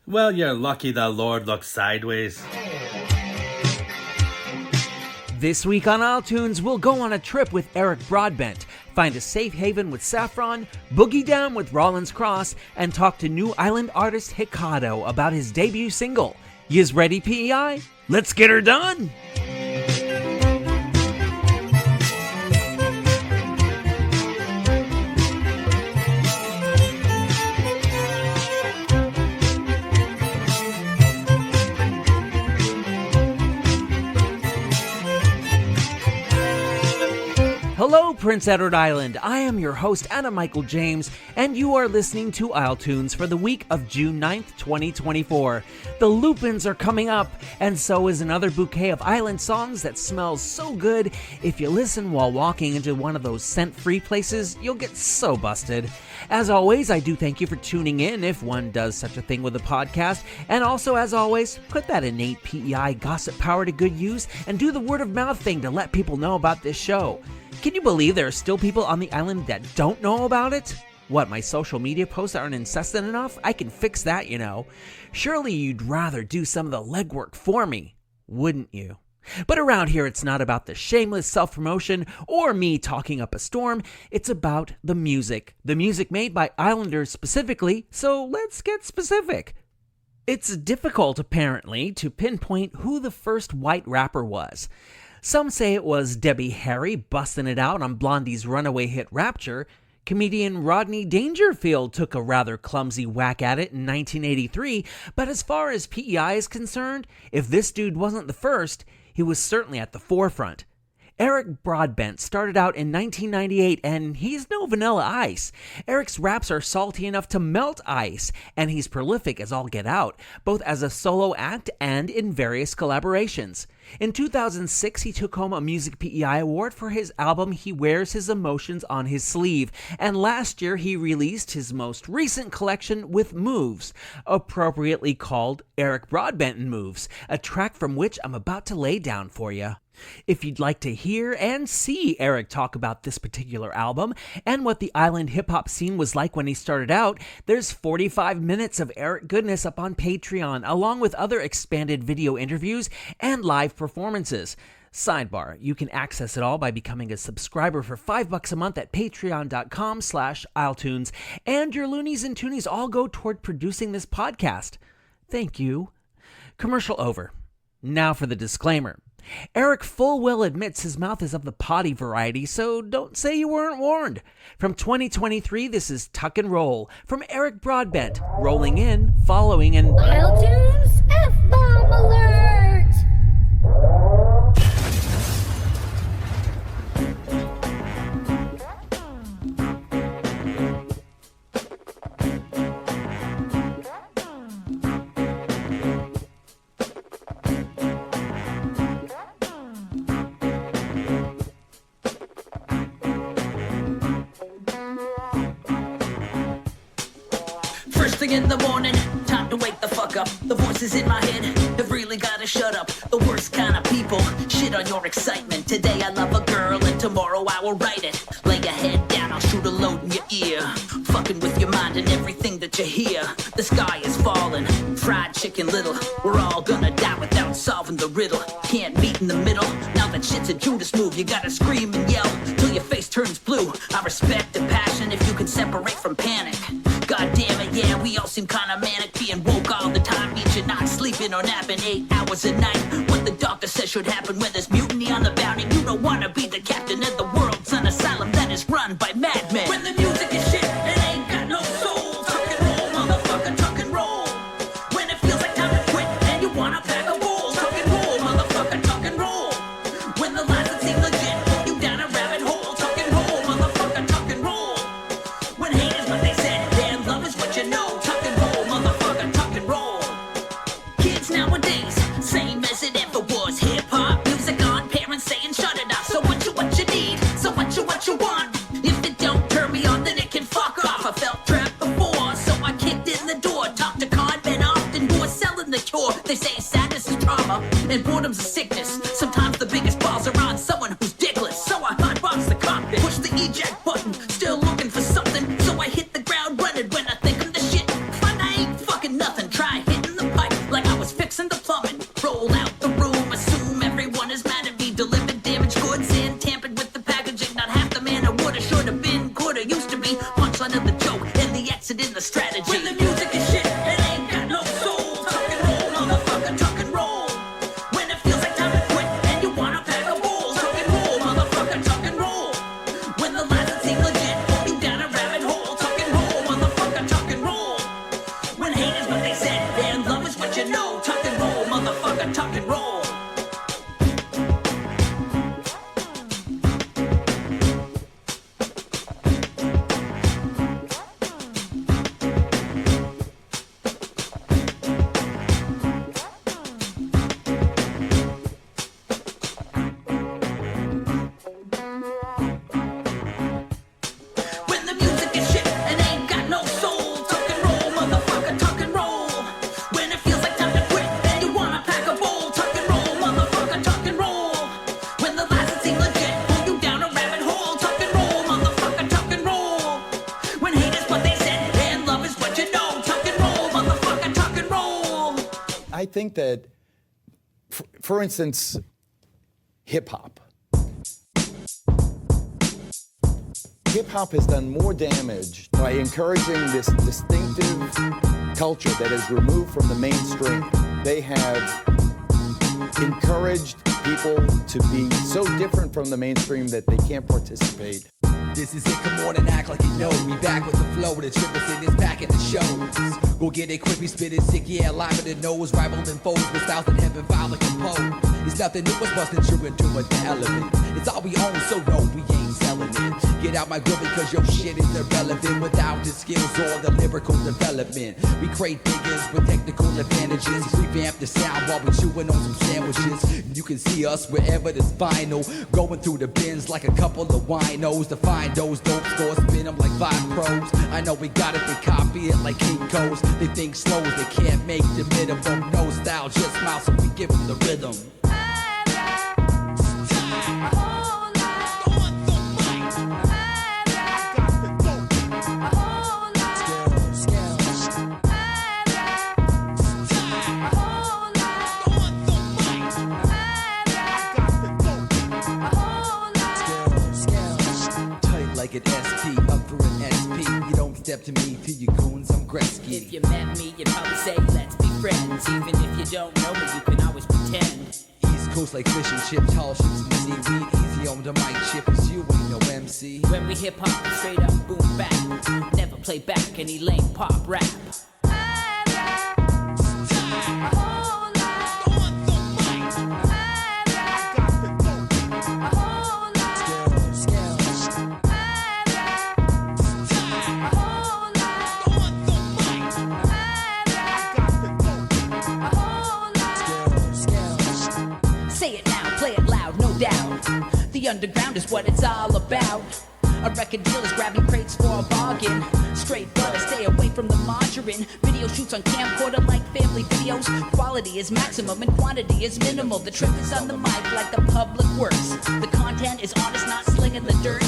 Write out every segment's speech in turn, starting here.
Well, you're lucky the Lord looks sideways. This week on isletunes, we'll go on a trip with Eric Broadbent, find a safe haven with Saffron, boogie down with Rawlins Cross, and talk to new island artist Hikado about his debut single. Yous ready, PEI? Let's get her done! Hello, Prince Edward Island. I am your host, Anna Michael James, and you are listening to isletunes for the week of June 9th, 2024. The Lupins are coming up, and so is another bouquet of island songs that smells so good. If you listen while walking into one of those scent-free places, you'll get so busted. As always, I do thank you for tuning in, if one does such a thing with a podcast. And also, as always, put that innate PEI gossip power to good use and do the word-of-mouth thing to let people know about this show. Can you believe there are still people on the island that don't know about it? What, my social media posts aren't incessant enough? I can fix that, you know. Surely you'd rather do some of the legwork for me, wouldn't you? But around here, it's not about the shameless self-promotion or me talking up a storm. It's about the music made by islanders specifically, so let's get specific. It's difficult, apparently, to pinpoint who the first white rapper was. Some say it was Debbie Harry busting it out on Blondie's runaway hit Rapture. Comedian Rodney Dangerfield took a rather clumsy whack at it in 1983, but as far as PEI is concerned, if this dude wasn't the first, he was certainly at the forefront. Eric Broadbent started out in 1998, and he's no vanilla ice. Eric's raps are salty enough to melt ice, and he's prolific as all get out, both as a solo act and in various collaborations. In 2006, he took home a Music PEI award for his album He Wears His Emotions on His Sleeve, and last year he released his most recent collection with Moves, appropriately called Eric Broadbent Moves, a track from which I'm about to lay down for you. If you'd like to hear and see Eric talk about this particular album and what the island hip-hop scene was like when he started out, there's 45 minutes of Eric goodness up on Patreon, along with other expanded video interviews and live performances. Sidebar, you can access it all by becoming a subscriber for $5 a month at patreon.com/isletunes, and your loonies and toonies all go toward producing this podcast. Thank you. Commercial over. Now for the disclaimer. Eric full well admits his mouth is of the potty variety, so don't say you weren't warned. From 2023, this is Tuck and Roll from Eric Broadbent, rolling in, following, and... isletunes F-bomb alert! In the morning, time to wake the fuck up. The voices in my head have really gotta shut up. The worst kind of people shit on your excitement. Today I love a girl and tomorrow I will write it. Lay your head down, I'll shoot a load in your ear. Fucking with your mind and everything that you hear. The sky is falling, fried chicken little. We're all gonna die without solving the riddle. Can't meet in the middle, now that shit's a Judas move. You gotta scream and yell till your face turns blue. I respect the passion if you can separate from panic. God damn it, yeah, we all seem kinda manic. Being woke all the time means you're not sleeping or napping 8 hours a night. What the doctor says should happen when there's mutiny on the bounty. You don't wanna be the captain of the world's an asylum that is run by madmen. When the music is shit, it ain't got no soul. Tuck and roll, motherfucker, tuck and roll. When it feels like time to quit and you wanna pack a bowl. Tuck and roll, motherfucker, tuck and roll. When the lies that seem legit pull you down a rabbit hole. Tuck and roll, motherfucker, tuck and roll. When hate is what they said, love is what you know. Tuck and roll, motherfucker, tuck and roll. Kids nowadays, same as it ever was. Hip-hop, music on, parents saying shut it up. So what you need, so what you want. If it don't turn me on, then it can fuck off. I felt trapped before, so I kicked in the door. Talked to con men often who are selling the cure. They say sadness is trauma, and boredom's a sickness. Sometimes the biggest balls are on someone who's dickless. So I hotbox the cockpit, push the eject button, still looking for something. So I hit the ground running when I think I'm the shit. Fun, I ain't fucking nothing. Try hitting motherfucker, tuck and roll. I think that, for instance, hip-hop. Hip-hop has done more damage by encouraging this distinctive culture that is removed from the mainstream. They have encouraged people to be so different from the mainstream that they can't participate. This is it, come on and act like you know me. Back with the flow, the trip is in this pack in the shows. Go get it quick, we spit it sick, yeah, live in the nose. Rivaling foes with styles that haven't filed to compose. It's nothing new, it's busting true into an element. It's all we own, so no, we ain't selling it. Get out my grill because your shit is irrelevant without the skills or the lyrical development. We create figures with technical advantages. Revamp the sound while we chewing on some sandwiches. You can see us wherever there's vinyl. Going through the bins like a couple of winos. To find those dope scores, spin them like 5 pros. I know we got it, they copy it like Hikado. They think slow, they can't make the minimum. No style, just smile, so we give them the rhythm. An SP, up for an SP. You don't step to me till you goons, I'm Gretzky. If you met me, you'd probably say, let's be friends. Even if you don't know me, you can always pretend. East Coast like fish and chips, tall ships and seaweed. Easy on the mic, chip is you ain't no MC. When we hip hop, straight up boom bap. Never play back any lame pop rap. The underground is what it's all about. A record deal is grabbing crates for a bargain. Straight butter, stay away from the margarine. Video shoots on camcorder like family videos. Quality is maximum and quantity is minimal. The trip is on the mic like the public works. The content is honest, not slinging the dirt.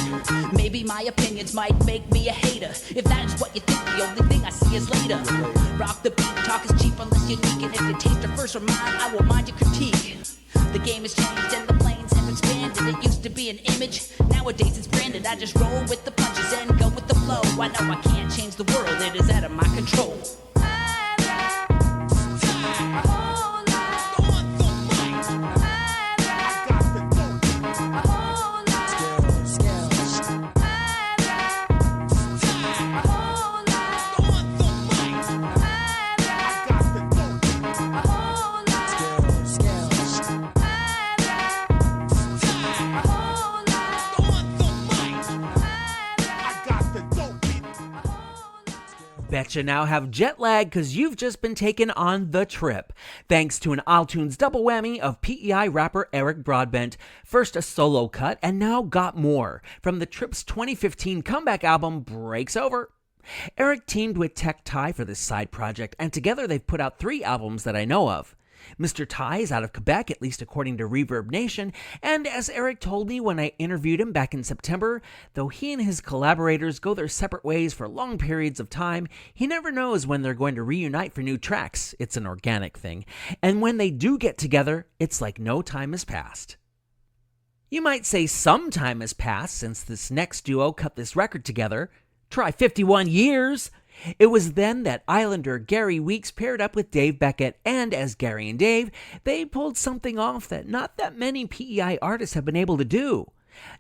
Maybe my opinions might make me a hater. If that is what you think, the only thing I see is later. Rock the beat, talk is cheap unless you're unique. And if your taste differs from mine, I will mind your critique. The game has changed and the planes have expanded. It used to be an image, nowadays it's branded. I just roll with the punches and go with the flow. I know I can't change the world, it is out of my control. Betcha now have jet lag because you've just been taken on the trip. Thanks to an iTunes double whammy of PEI rapper Eric Broadbent, first a solo cut and now got more, from the trip's 2015 comeback album Breaks Over. Eric teamed with Tech Ty for this side project, and together they've put out 3 albums that I know of. Mr. Ty is out of Quebec, at least according to Reverb Nation, and as Eric told me when I interviewed him back in September, though he and his collaborators go their separate ways for long periods of time, he never knows when they're going to reunite for new tracks. It's an organic thing. And when they do get together, it's like no time has passed. You might say some time has passed since this next duo cut this record together. Try 51 years! It was then that Islander Gary Weeks paired up with Dave Beckett, and as Gary and Dave, they pulled something off that not that many PEI artists have been able to do.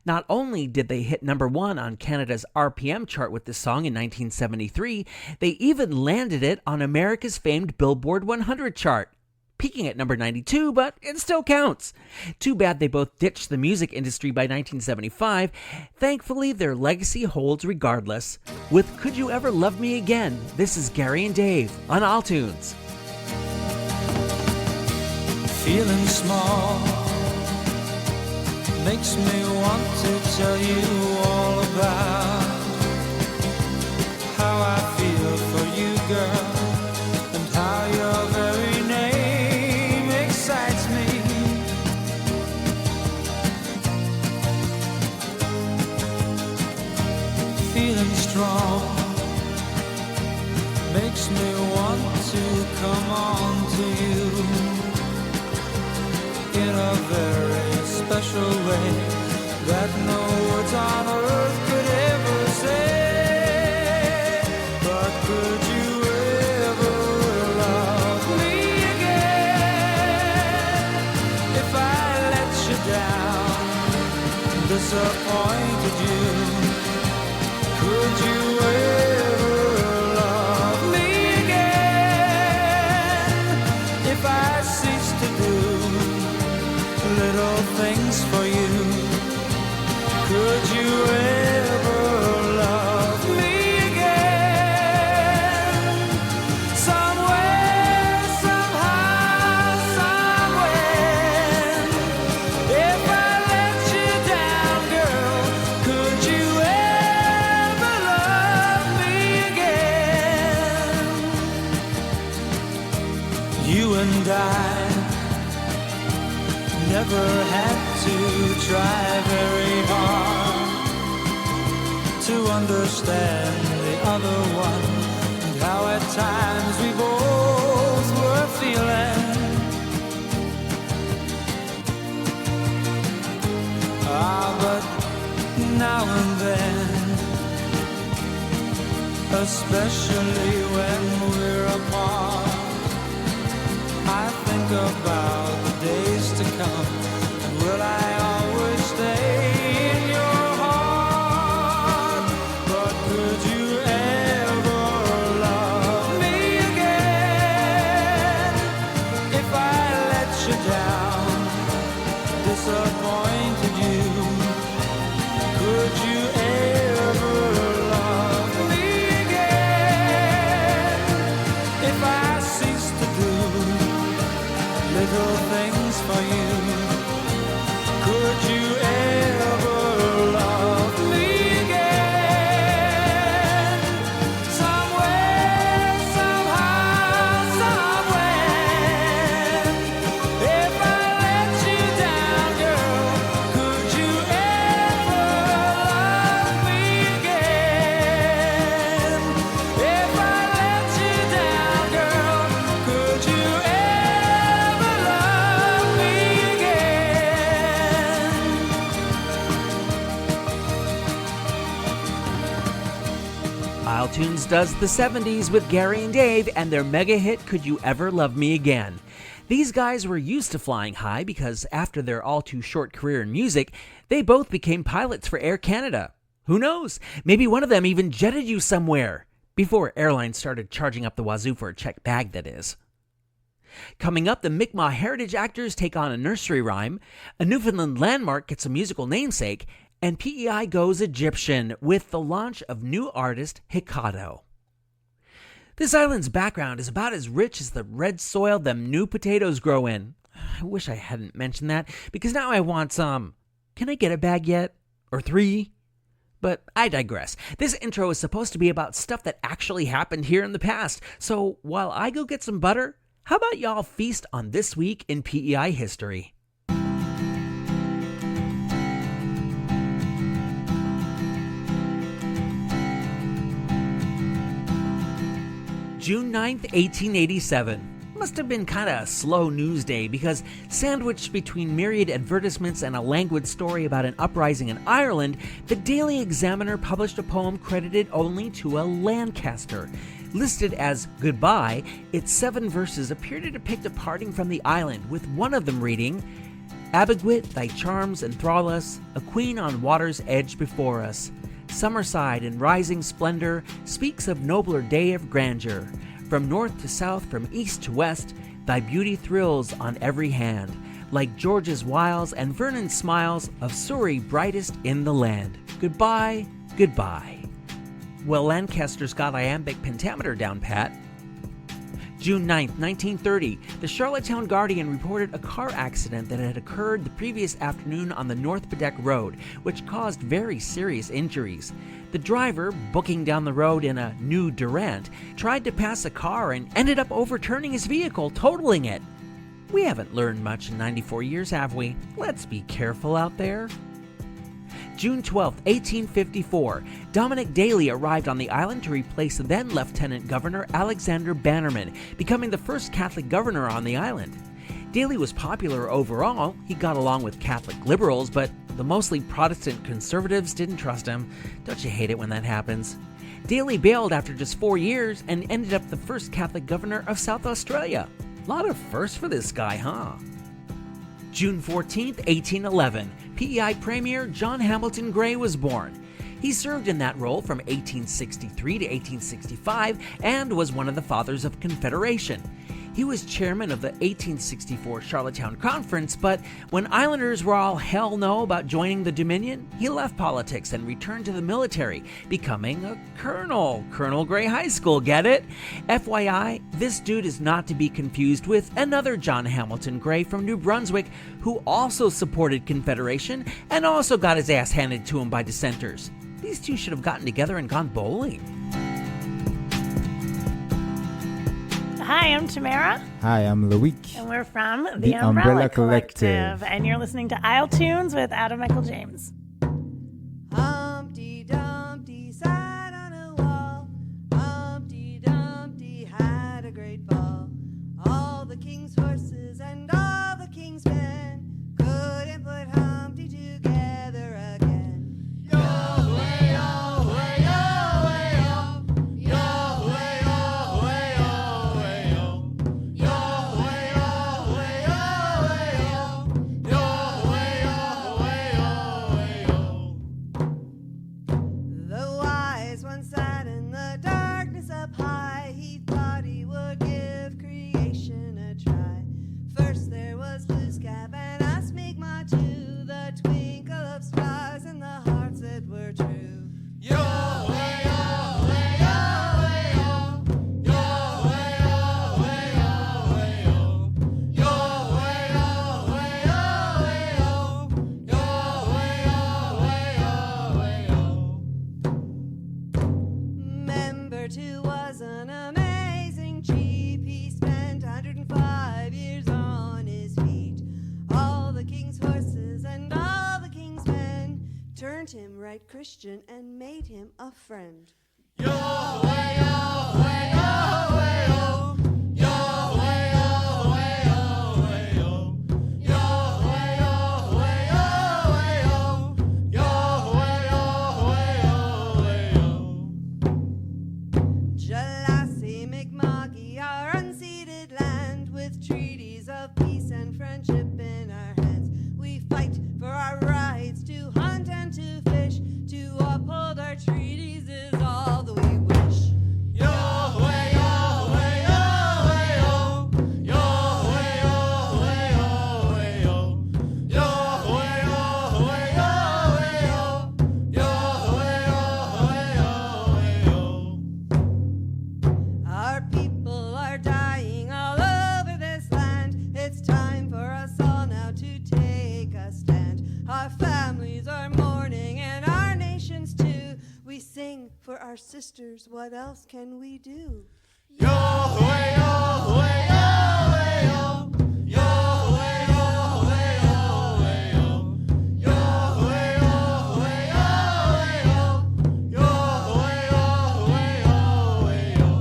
Not only did they hit number 1 on Canada's RPM chart with this song in 1973, they even landed it on America's famed Billboard 100 chart. peaking at number 92, but it still counts. Too bad they both ditched the music industry by 1975. Thankfully, their legacy holds regardless. With Could You Ever Love Me Again, this is Gary and Dave on All Tunes. Feeling small makes me want to tell you all about how I feel for you, girl, and how your very name excites me. Feeling strong makes me want to come on to you in a very special way that no words on earth could ever say. But could you ever love me again if I let you down, disappointed you? Could you ever love me again if I cease to do little things for you? Could you ever love me again? Somewhere, somehow, somewhere. If I let you down, girl, could you ever love me again? You and I never had to try very hard to understand the other one, and how at times we both were feeling. But now and then, especially when we're apart, I think about the days to come, and will I always stay in your heart? But could you ever love me again if I let you down, disappointed you? Could you ever love me again if I cease to do little things for you? Could you ever love me again? Somewhere, somehow, somewhere. If I let you down, girl, could you ever love me again? If I let you down, girl, could you ever love me again? All Tunes does the 70s with Gary and Dave and their mega hit Could You Ever Love Me Again. These guys were used to flying high because after their all too short career in music, they both became pilots for Air Canada. Who knows? Maybe one of them even jetted you somewhere. Before airlines started charging up the wazoo for a checked bag, that is. Coming up, the Mi'kmaq Heritage Actors take on a nursery rhyme, a Newfoundland landmark gets a musical namesake, and PEI goes Egyptian with the launch of new artist Hikado. This island's background is about as rich as the red soil them new potatoes grow in. I wish I hadn't mentioned that, because now I want some. Can I get a bag yet? Or 3? But I digress. This intro is supposed to be about stuff that actually happened here in the past, so while I go get some butter, how about y'all feast on this week in PEI history? June 9th, 1887. Must have been kind of a slow news day because sandwiched between myriad advertisements and a languid story about an uprising in Ireland, the Daily Examiner published a poem credited only to a Lancaster. Listed as Goodbye, its 7 verses appear to depict a parting from the island, with one of them reading, Abegwit, thy charms enthrall us, a queen on water's edge before us. Summerside in rising splendor speaks of nobler day of grandeur. From north to south, from east to west, Thy beauty thrills on every hand, like George's wiles and Vernon's smiles of Surrey brightest in the land. Goodbye, goodbye. Well, Lancaster's got iambic pentameter down pat. June 9, 1930, the Charlottetown Guardian reported a car accident that had occurred the previous afternoon on the North Bedeck Road, which caused very serious injuries. The driver, booking down the road in a new Durant, tried to pass a car and ended up overturning his vehicle, totaling it. We haven't learned much in 94 years, have we? Let's be careful out there. June 12, 1854, Dominic Daly arrived on the island to replace then Lieutenant Governor Alexander Bannerman, becoming the first Catholic governor on the island. Daly was popular overall. He got along with Catholic liberals, but the mostly Protestant conservatives didn't trust him. Don't you hate it when that happens? Daly bailed after just 4 years and ended up the first Catholic governor of South Australia. A lot of firsts for this guy, huh? June 14, 1811, PEI Premier John Hamilton Gray was born. He served in that role from 1863 to 1865 and was one of the fathers of Confederation. He was chairman of the 1864 Charlottetown Conference, but when Islanders were all hell no about joining the Dominion, he left politics and returned to the military, becoming a colonel. Colonel Gray High School, get it? FYI, this dude is not to be confused with another John Hamilton Gray from New Brunswick who also supported Confederation and also got his ass handed to him by dissenters. These two should have gotten together and gone bowling. Hi, I'm Tamara. Hi, I'm Loic. And we're from the Umbrella Collective. And you're listening to Isle Tunes with Adam Michael James. Humpty Dumpty sat on a wall. Humpty Dumpty had a great ball. All the king's horses and all the king's men couldn't put Humpty together again. Yo-way, yo-way, yo-way, yo. Yo-way, yo-way, yo-way, yo. Yo-way, yo-way, yo-way, yo. Yo-way, yo-way, yo-way, yo. The wise one sat in the darkness up high. He thought he would give creation a try. First there was Glooskap and us Mi'kmaq too, the twinkle of stars and the hearts that were true. Yo-way, yo-way, yo-way, yo. Yo-way, yo-way, yo-way, yo. Yo-way, yo-way, yo-way, yo. Yo-way, yo-way, yo-way, yo. Member 2 was an amazing chief. He spent 105 years on his feet. All the king's horses and all the king's men turned him right Christian and made him a friend. Yo-way, yo-way, yo-way, yo. Yo-way, yo-way, yo-way, yo. Yo-way, yo-way, yo-way, yo. Yo-way, yo-way, yo-way, yo. Jalassi, Mi'kmaqi, our unceded land, with treaties of peace and friendship in our hands. We fight for our rights to hunt and to fish. To uphold our treaties is all that we wish. Yo-way, yo-way, yo-way, yo. Yo-way, yo-way, yo-way, yo. Yo-way, yo-way, yo-way, yo. Yo-way, yo-way, yo-way, yo. Our people are dying all over this land. It's time for us all now to take a stand. Our families are mourning and our nations too. We sing for our sisters, what else can we do? Yo-way, yo-way, yo-way, yo. Yo-way, yo-way, yo-way, yo. Yo-way, yo-way, yo-way, yo. Yo-way, yo-way, yo-way, yo.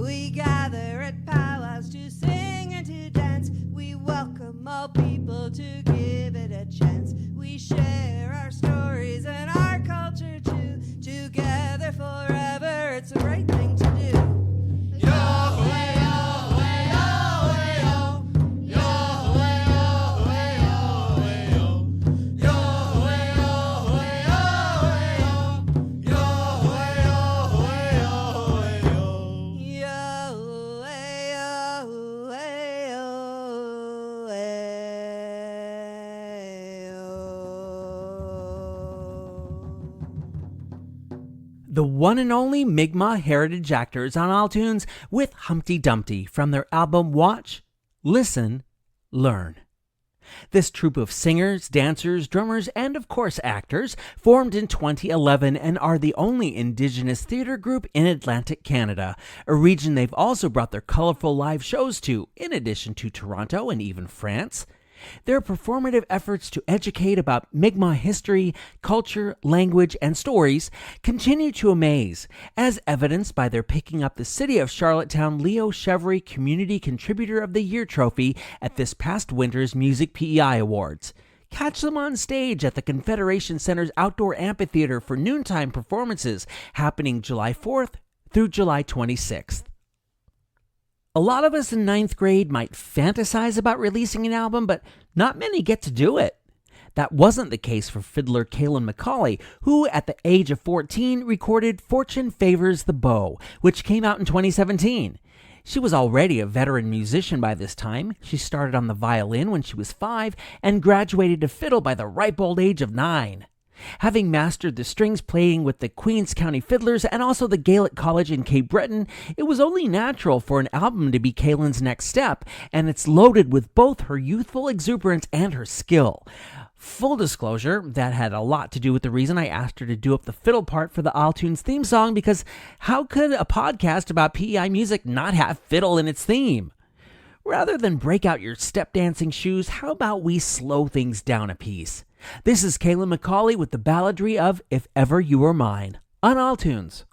We gather at powwows to sing and to dance. We welcome all people to give it a chance. We share our stories and our culture too. Together forever, it's the right thing to do. Yo! The one and only Mi'kmaq Heritage Actors on iTunes with Humpty Dumpty from their album Watch, Listen, Learn. This troupe of singers, dancers, drummers, and of course actors formed in 2011 and are the only Indigenous theater group in Atlantic Canada, a region they've also brought their colorful live shows to, in addition to Toronto and even France. Their performative efforts to educate about Mi'kmaq history, culture, language, and stories continue to amaze, as evidenced by their picking up the City of Charlottetown Leo Chevry Community Contributor of the Year trophy at this past winter's Music PEI Awards. Catch them on stage at the Confederation Center's Outdoor Amphitheater for noontime performances happening July 4th through July 26th. A lot of us in 9th grade might fantasize about releasing an album, but not many get to do it. That wasn't the case for fiddler Kaylin McCauley, who at the age of 14 recorded Fortune Favors the Bow, which came out in 2017. She was already a veteran musician by this time. She started on the violin when she was 5 and graduated to fiddle by the ripe old age of 9. Having mastered the strings playing with the Queens County Fiddlers and also the Gaelic College in Cape Breton, it was only natural for an album to be Kaylin's next step, and it's loaded with both her youthful exuberance and her skill. Full disclosure, that had a lot to do with the reason I asked her to do up the fiddle part for the iTunes theme song, because how could a podcast about PEI music not have fiddle in its theme? Rather than break out your step dancing shoes, how about we slow things down a piece? This is Kaylin McCauley with the balladry of If Ever You Were Mine on iTunes.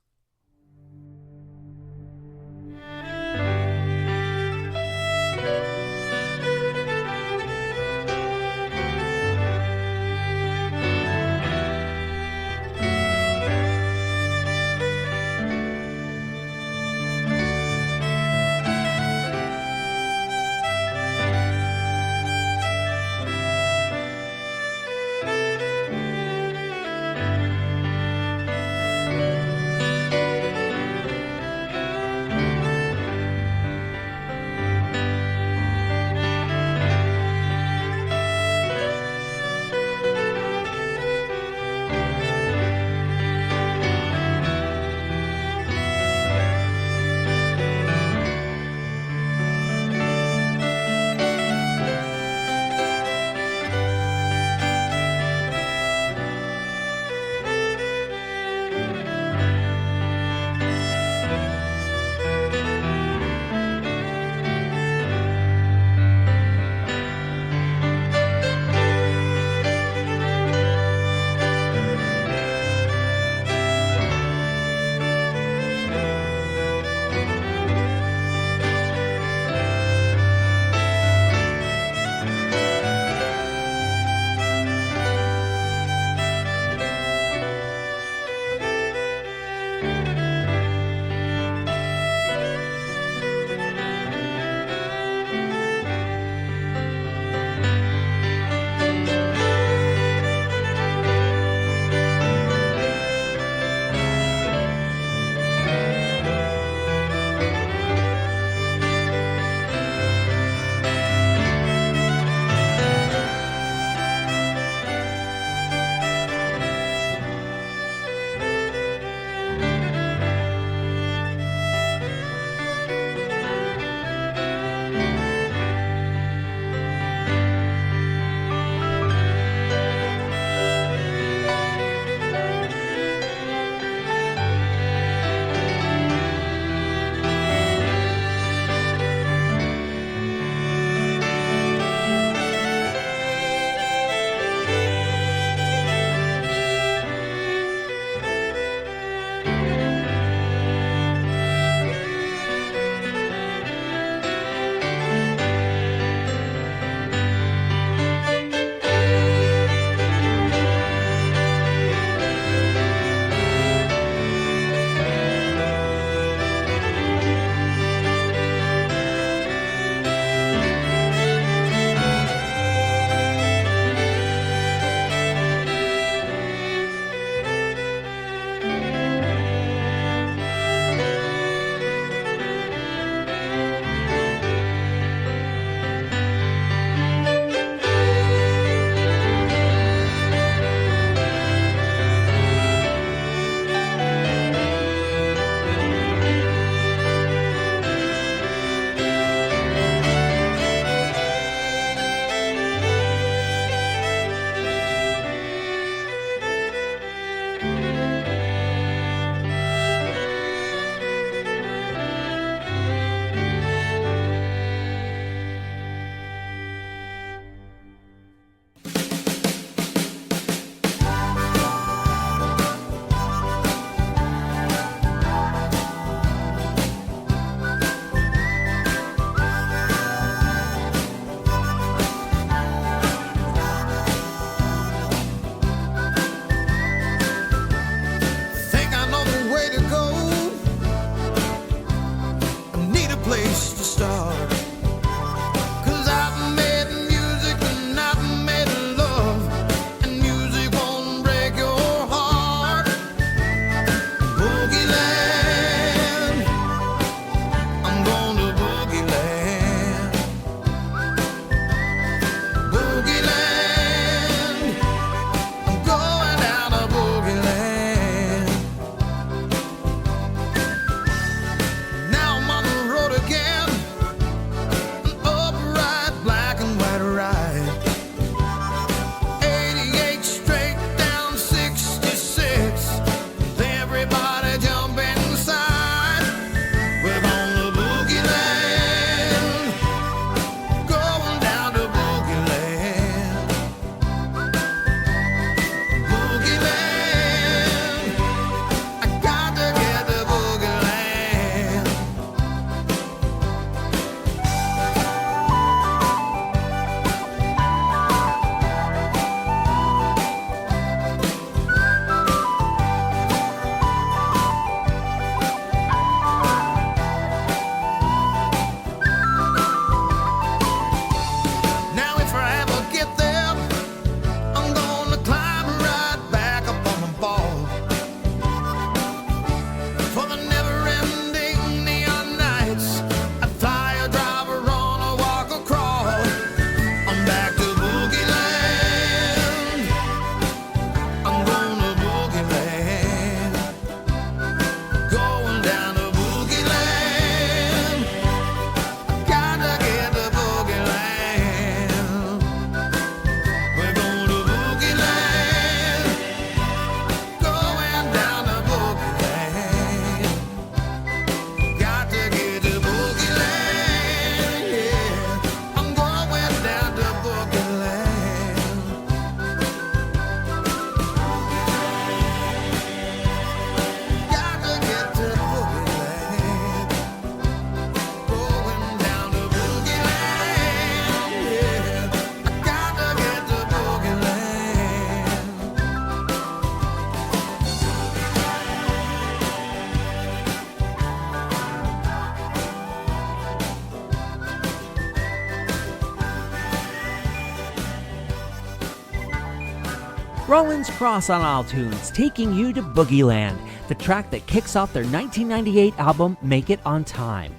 Rawlins Cross on iTunes, taking you to Boogie Land, the track that kicks off their 1998 album Make It On Time.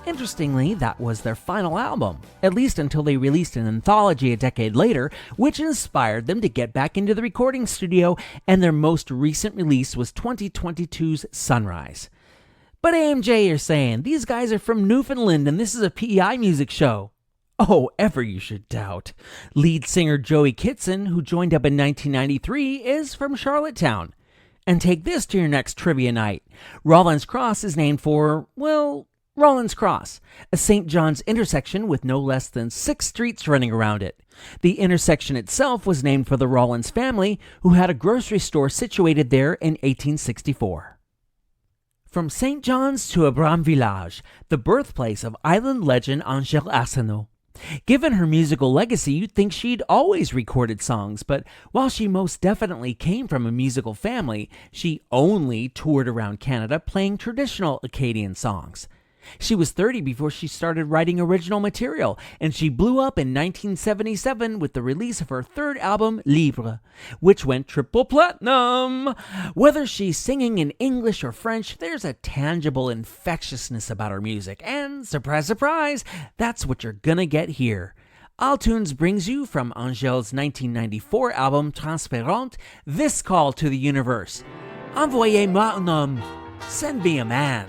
Interestingly, that was their final album, at least until they released an anthology a decade later, which inspired them to get back into the recording studio, and their most recent release was 2022's Sunrise. But AMJ, you're saying, these guys are from Newfoundland and this is a PEI music show. Oh, ever you should doubt. Lead singer Joey Kitson, who joined up in 1993, is from Charlottetown. And take this to your next trivia night. Rawlins Cross is named for, well, Rawlins Cross, a St. John's intersection with no less than 6 streets running around it. The intersection itself was named for the Rawlins family, who had a grocery store situated there in 1864. From St. John's to Abram Village, the birthplace of island legend Angèle Arsenault. Given her musical legacy, you'd think she'd always recorded songs, but while she most definitely came from a musical family, she only toured around Canada playing traditional Acadian songs. She was 30 before she started writing original material, and she blew up in 1977 with the release of her third album, Libre, which went triple platinum. Whether she's singing in English or French, there's a tangible infectiousness about her music, and surprise, surprise, that's what you're gonna get here. iTunes brings you from Angèle's 1994 album Transparente this call to the universe. Envoyez-moi un homme. Send me a man.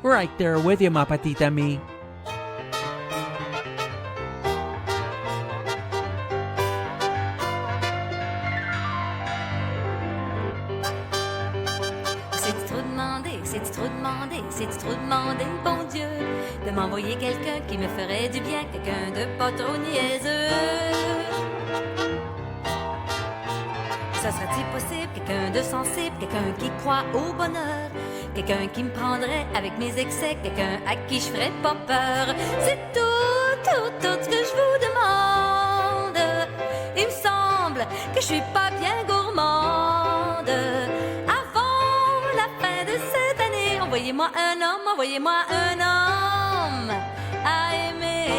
Right there with you, ma petite amie. C'est-tu trop demandé, c'est-tu trop demandé, c'est-tu trop demandé, bon Dieu, de m'envoyer quelqu'un qui me ferait du bien, quelqu'un de pas trop niaiseux. Ça serait-il possible, quelqu'un de sensible, quelqu'un qui croit au bonheur, quelqu'un qui me prendrait avec mes excès, quelqu'un à qui je ferais pas peur. C'est tout ce que je vous demande. Il me semble que je suis pas bien gourmande. Avant la fin de cette année, envoyez-moi un homme à aimer.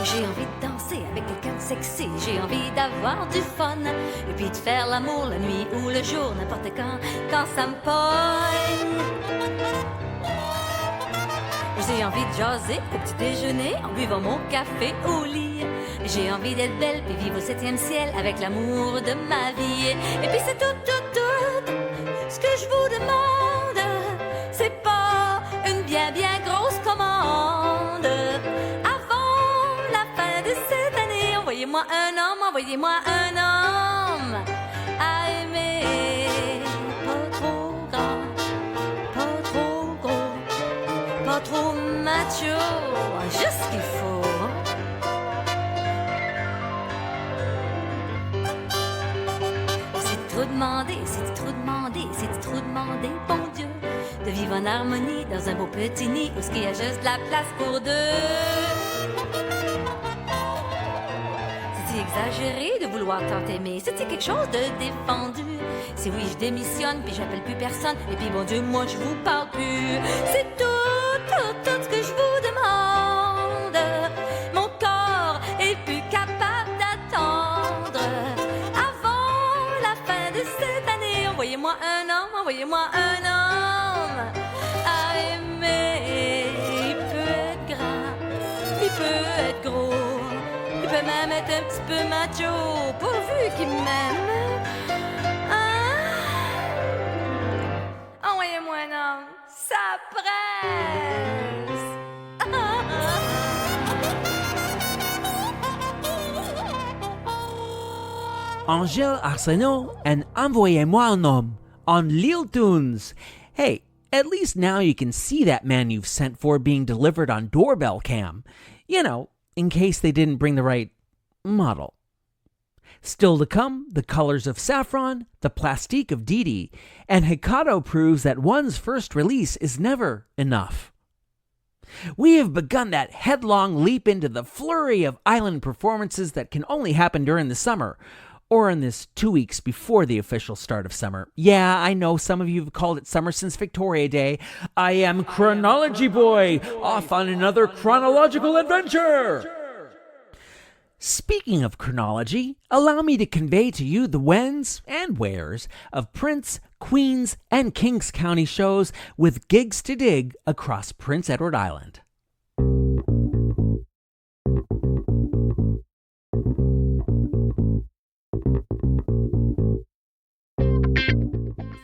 J'ai envie de danser avec quelqu'un de sexy, j'ai envie d'avoir du fun, et puis de faire l'amour la nuit ou le jour, n'importe quand ça me pogne. J'ai envie de jaser au petit déjeuner, en buvant mon café au lit. J'ai envie d'être belle, puis vivre au 7e ciel, avec l'amour de ma vie. Et puis c'est tout ce que je vous demande. C'est pas une bien grosse commande. Envoyez-moi un homme à aimer. Pas trop grand, pas trop gros, pas trop macho, juste ce qu'il faut. C'est trop demandé, c'est trop demandé, c'est trop demandé, bon Dieu, de vivre en harmonie dans un beau petit nid où il y a juste la place pour deux. Exagéré de vouloir tant aimer, c'est-il quelque chose de défendu? Si oui, je démissionne, puis j'appelle plus personne, et puis bon Dieu, moi je vous parle plus. C'est tout ce que je vous demande. Mon corps est plus capable d'attendre. Avant la fin de cette année, envoyez-moi un homme à aimer. Il peut être grand, il peut être gros, il peut même être un petit peu macho, pourvu qu'il m'aime. Envoyez-moi un homme, ça presse. Angèle Arsenault and Envoyez-moi un homme on isletunes. Hey, at least now you can see that man you've sent for being delivered on doorbell cam. You know, in case they didn't bring the right model. Still to come, the colors of Saffron, the plastique of Didi, and Hikado proves that one's first release is never enough. We have begun that headlong leap into the flurry of island performances that can only happen during the summer, or in this 2 weeks before the official start of summer. Yeah, I know some of you have called it summer since Victoria Day. I am Chronology Boy, off on another chronological adventure. Speaking of chronology, allow me to convey to you the whens and wheres of Prince, Queens, and Kings County shows with gigs to dig across Prince Edward Island.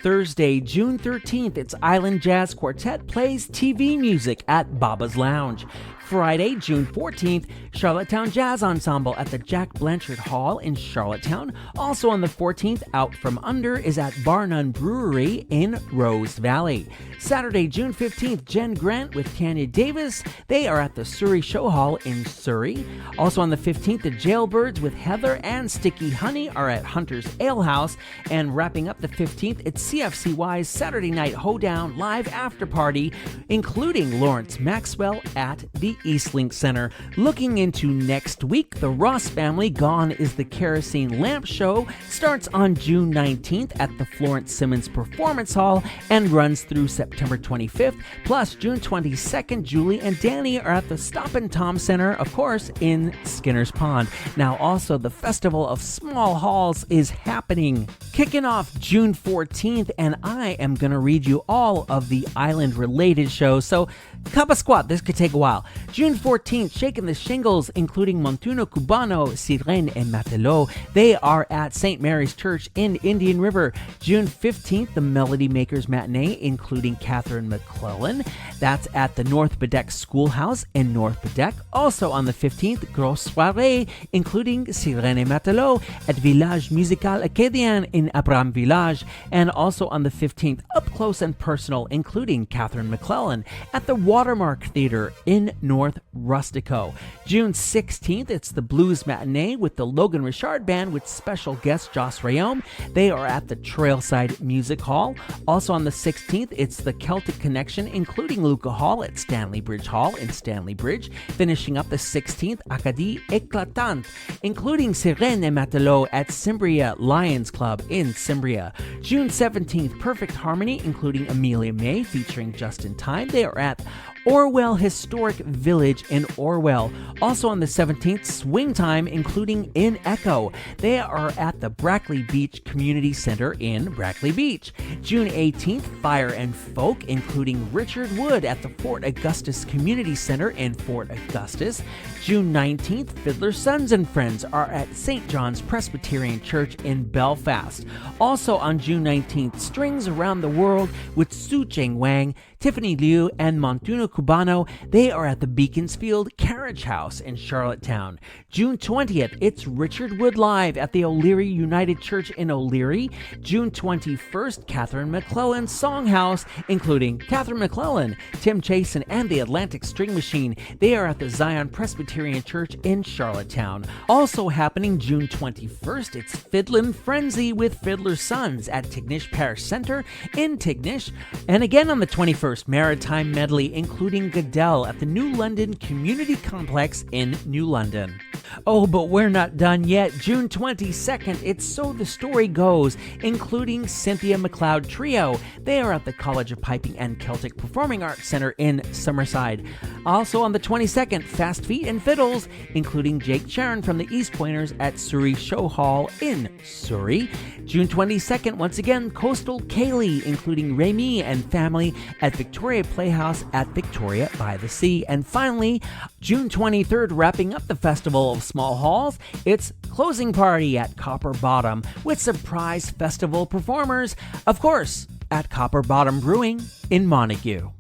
Thursday, June 13th, its Island Jazz Quartet plays TV music at Baba's Lounge. Friday, June 14th, Charlottetown Jazz Ensemble at the Jack Blanchard Hall in Charlottetown. Also on the 14th, Out From Under is at Bar None Brewery in Rose Valley. Saturday, June 15th, Jen Grant with Tanya Davis. They are at the Surrey Show Hall in Surrey. Also on the 15th, the Jailbirds with Heather and Sticky Honey are at Hunter's Ale House. And wrapping up the 15th, it's CFCY's Saturday Night Hoedown live after party, including Lawrence Maxwell at the Eastlink Center. Looking into next week, the Ross Family Gone is the Kerosene Lamp Show starts on June 19th at the Florence Simmons Performance Hall and runs through September 25th. Plus, June 22nd, Julie and Danny are at the Stop and Tom Center, of course, in Skinner's Pond. Now, also, the Festival of Small Halls is happening. Kicking off June 14th, and I am going to read you all of the island-related shows, so Kappa Squat, this could take a while. June 14th, Shaking the Shingles, including Montuno Cubano, Sirene, and Matelot. They are at St. Mary's Church in Indian River. June 15th, the Melody Makers Matinee, including Catherine McClellan. That's at the North Bedeck Schoolhouse in North Bedeck. Also on the 15th, Grosse Soirée, including Sirene et Matelot at Village Musical Acadien in Abram Village. And also on the 15th, Up Close and Personal, including Catherine McClellan at the Watermark Theater in North Rustico. June 16th, it's the Blues Matinee with the Logan Richard Band with special guest Joss Rayome. They are at the Trailside Music Hall. Also on the 16th, it's the Celtic Connection, including Luca Hall at Stanley Bridge Hall in Stanley Bridge. Finishing up the 16th, Acadie Éclatante, including Sirene et Matelot at Cimbria Lions Club in Cimbria. June 17th, Perfect Harmony, including Amelia May featuring Just in Time. They are at Orwell Historic Village in Orwell. Also on the 17th, Swing Time, including In Echo. They are at the Brackley Beach Community Center in Brackley Beach. June 18th, Fire and Folk, including Richard Wood at the Fort Augustus Community Center in Fort Augustus. June 19th, Fiddler Sons and Friends are at St. John's Presbyterian Church in Belfast. Also on June 19th, Strings Around the World with Su Cheng Wang, Tiffany Liu, and Montuno Cubano. They are at the Beaconsfield Carriage House in Charlottetown. June 20th, it's Richard Wood Live at the O'Leary United Church in O'Leary. June 21st, Catherine McClellan Songhouse, including Catherine McClellan, Tim Chasen, and the Atlantic String Machine. They are at the Zion Presbyterian Church in Charlottetown. Also happening June 21st, it's Fiddlin' Frenzy with Fiddler Sons at Tignish Parish Center in Tignish. And again on the 21st, Maritime Medley, including Goodell at the New London Community Complex in New London. Oh, but we're not done yet. June 22nd, it's So the Story Goes, including Cynthia McLeod Trio. They are at the College of Piping and Celtic Performing Arts Center in Summerside. Also on the 22nd, Fast Feet and Fiddles, including Jake Sharon from the East Pointers at Surrey Show Hall in Surrey. June 22nd, once again, Coastal Kaylee, including Remy and family at Victoria Playhouse at Victoria by the Sea. And finally, June 23rd, wrapping up the Festival of Small Halls, it's Closing Party at Copper Bottom with surprise festival performers, of course, at Copper Bottom Brewing in Montague.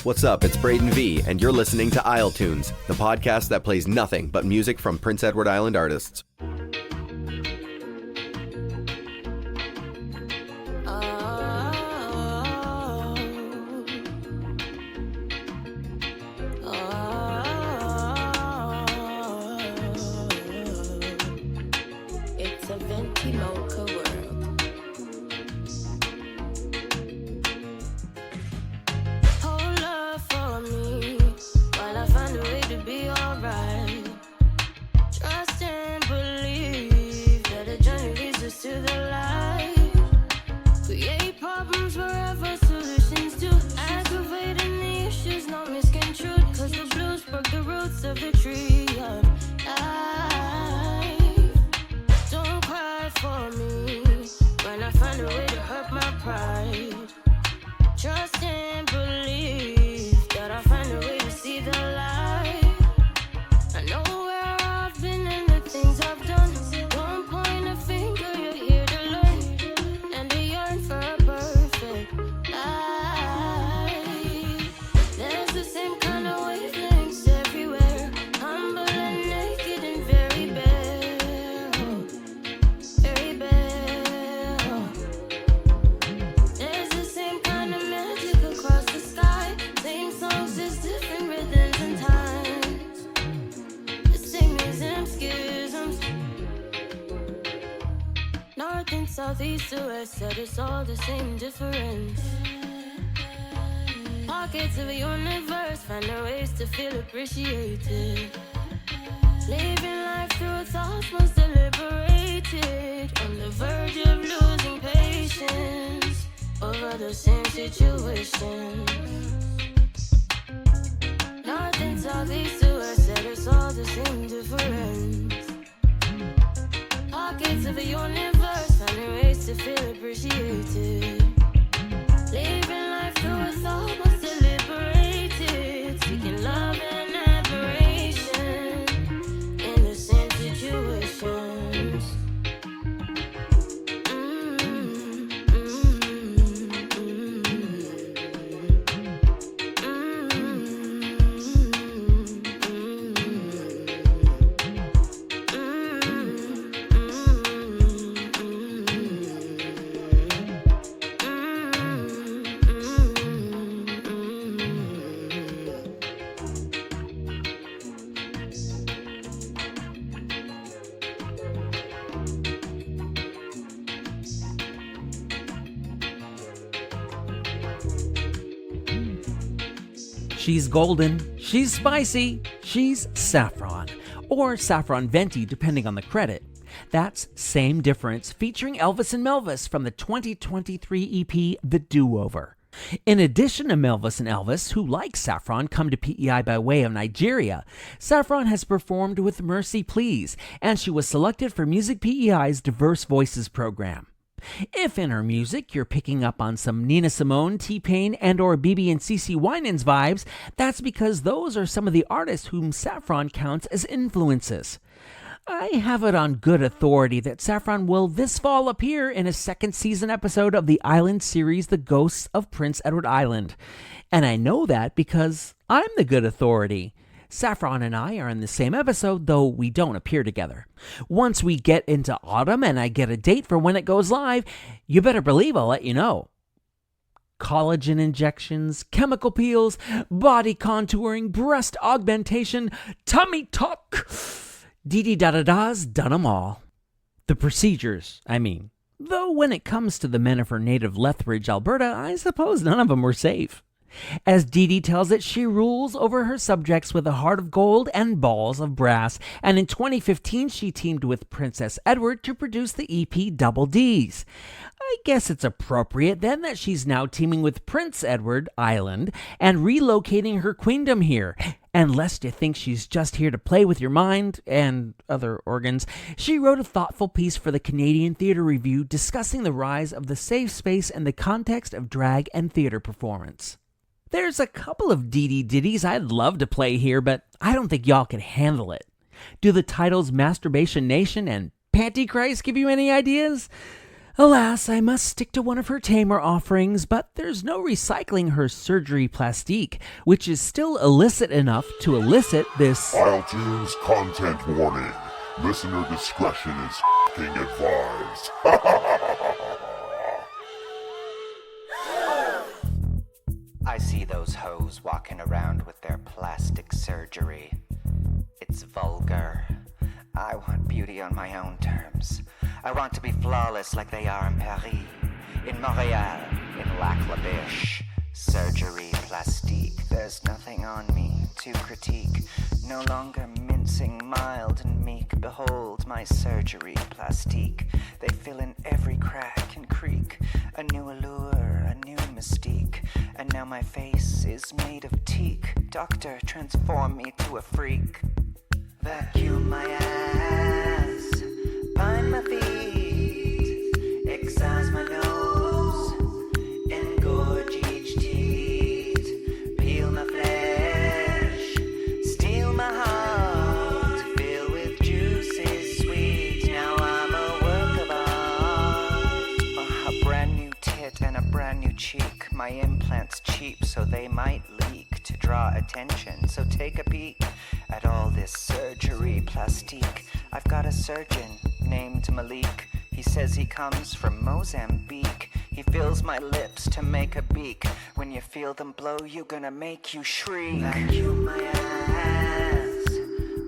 What's up? It's Braden V, and you're listening to isletunes, the podcast that plays nothing but music from Prince Edward Island artists. Hold up for me while I find a way to be alright. the tree of life. Don't cry for me when I find a way to hurt my pride. Trust and believe that I'll find a way to see the light. I know where I've been and the things I've done. Don't point a finger, you're here to learn. And to yearn for a perfect life. There's the same kind of wavelengths everywhere. Humble and naked and very bare. Very bare. There's the same kind of magic across the sky. Same songs, just different rhythms and times. The same and schisms. North and south, east to west, said it's all the same difference. Pockets of a universe, find their ways to feel appreciated. Living life through thoughts once deliberated. On the verge of losing patience over the same situation. North and south, east to west, said it's all the same difference. Pockets of the universe, finding ways to feel appreciated. Living life through a thought was deliberated. Seeking love and admiration in the same situations. She's golden, she's spicy, she's Saffron, or Saffron Venti depending on the credit. That's Same Difference featuring Elvis and Melvis from the 2023 EP The Do-Over. In addition to Melvis and Elvis, who like Saffron come to PEI by way of Nigeria, Saffron has performed with Mercy Please, and she was selected for Music PEI's Diverse Voices program. If in her music you're picking up on some Nina Simone, T-Pain, and or BB and CeCe Winans vibes, that's because those are some of the artists whom Saffron counts as influences. I have it on good authority that Saffron will this fall appear in a second season episode of the Island series The Ghosts of Prince Edward Island. And I know that because I'm the good authority. Saffron and I are in the same episode, though we don't appear together. Once we get into autumn and I get a date for when it goes live, you better believe I'll let you know. Collagen injections, chemical peels, body contouring, breast augmentation, tummy tuck. Dee-dee-da-da-da's done 'em all. The procedures, I mean. Though when it comes to the men of her native Lethbridge, Alberta, I suppose none of them were safe. As Dee Dee tells it, she rules over her subjects with a heart of gold and balls of brass, and in 2015 she teamed with Princess Edward to produce the EP Double D's. I guess it's appropriate then that she's now teaming with Prince Edward Island and relocating her queendom here. And lest you think she's just here to play with your mind and other organs, she wrote a thoughtful piece for the Canadian Theatre Review discussing the rise of the safe space in the context of drag and theatre performance. There's a couple of Dee Dee ditties I'd love to play here, but I don't think y'all can handle it. Do the titles Masturbation Nation and Pantychrist give you any ideas? Alas, I must stick to one of her tamer offerings, but there's no recycling her surgery plastique, which is still illicit enough to elicit this iTunes content warning. Listener discretion is f***ing advised. I see those hoes walking around with their plastic surgery. It's vulgar. I want beauty on my own terms. I want to be flawless like they are in Paris, in Montreal, in Lac La Biche. Surgery, plastique, there's nothing on me to critique. No longer min sing mild and meek. Behold my surgery plastique. They fill in every crack and creak. A new allure, a new mystique. And now my face is made of teak. Doctor, transform me to a freak. Vacuum my ass, bind my feet, excise my nose, engorge each teeth, peel my flesh, steal my heart, fill with juices sweet. Now I'm a work of art. A brand new tit and a brand new cheek. My implants cheap so they might leak to draw attention. So take a peek at all this surgery plastique. I've got a surgeon named Malik. He says he comes from Mozambique. He fills my lips to make a beak. When you feel them blow, you're gonna make you shriek. Vacuum my ass,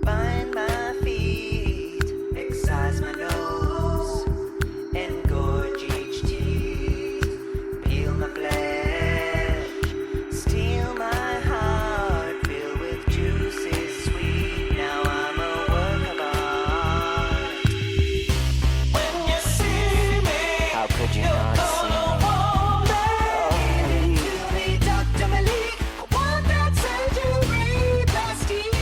bind my feet, excise my nose, engorge each teeth, peel my flesh, steal my heart, fill with juices sweet. Now I'm a work of art. When you see me, how could you not see me? Dr. Malik, I want that surgery plastique.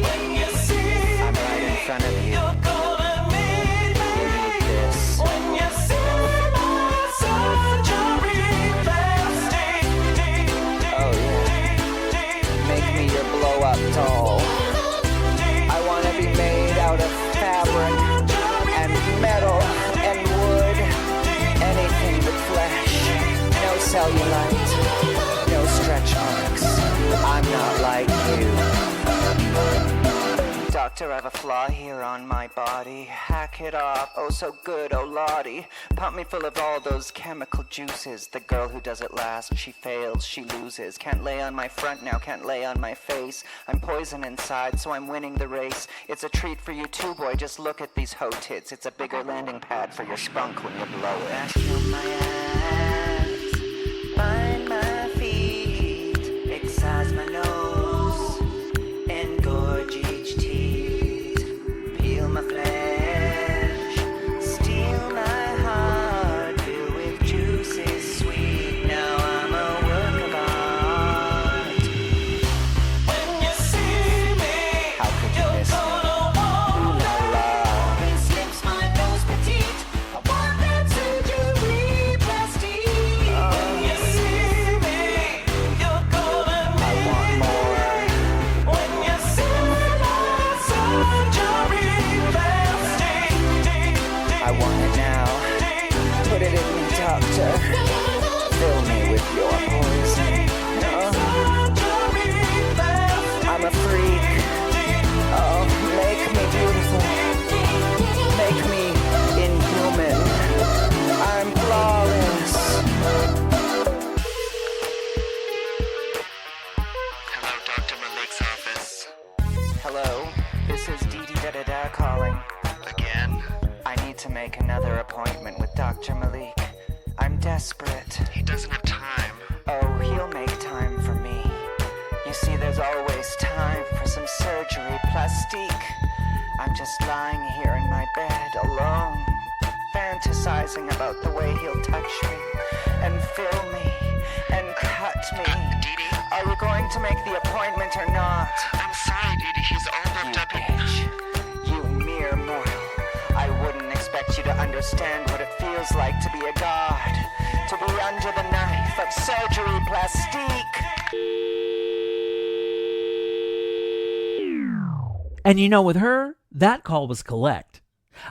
When you see I'm right in front of you. You're gonna need me. You need this. When you see my surgery plastique. Oh yeah. Make me your blow-up doll. I want to be made out of fabric and metal and wood. Anything but flesh. No cellulite. No stretch marks. I'm not like you. Doctor, I have a flaw here on my body. Hack it off, oh so good, oh Lottie. Pump me full of all those chemical juices. The girl who does it last, she fails, she loses. Can't lay on my front now, can't lay on my face. I'm poison inside, so I'm winning the race. It's a treat for you too, boy, just look at these hoe tits. It's a bigger landing pad for your spunk when you blow it. Vacuum my ass, bind my feet, excise my nose, engorge each teeth, peel my flesh, steal my heart, fill with juices sweet. Now I'm a work of art. When you see me, how could you miss me? Ooh la la. This lips my nose petite. I want that surgery plastique. When you see me, you're gonna need I want more. When you see my surgery plastique. I want it now. Put it in me, doctor. Fill me with your poison. I'm a freak. Oh, make me beautiful. Make me inhuman. I'm flawless. Hello, Dr. Malik's office. Hello, this is Dee Da calling. Again? I need to make another appointment with Dr. Malik. I'm desperate. He doesn't have time. Oh, he'll make time for me. You see, there's always time for some surgery plastique. I'm just lying here in my bed alone, fantasizing about the way he'll touch me and fill me and cut me. Are you going to make the appointment or not? I'm sorry, Dee. He's all wrapped up in bitch. You mere mortal. I wouldn't expect you to understand what it feels like to be a god, to be under the knife of surgery plastique. And you know, with her, that call was collect.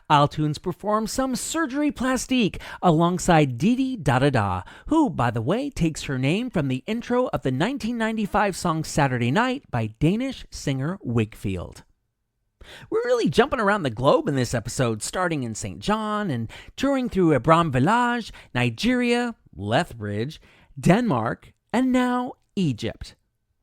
Isletunes performed some surgery plastique alongside Dee Da, who, by the way, takes her name from the intro of the 1995 song Saturday Night by Danish singer Wigfield. We're really jumping around the globe in this episode, starting in St. John and touring through Abram Village, Nigeria, Lethbridge, Denmark, and now Egypt.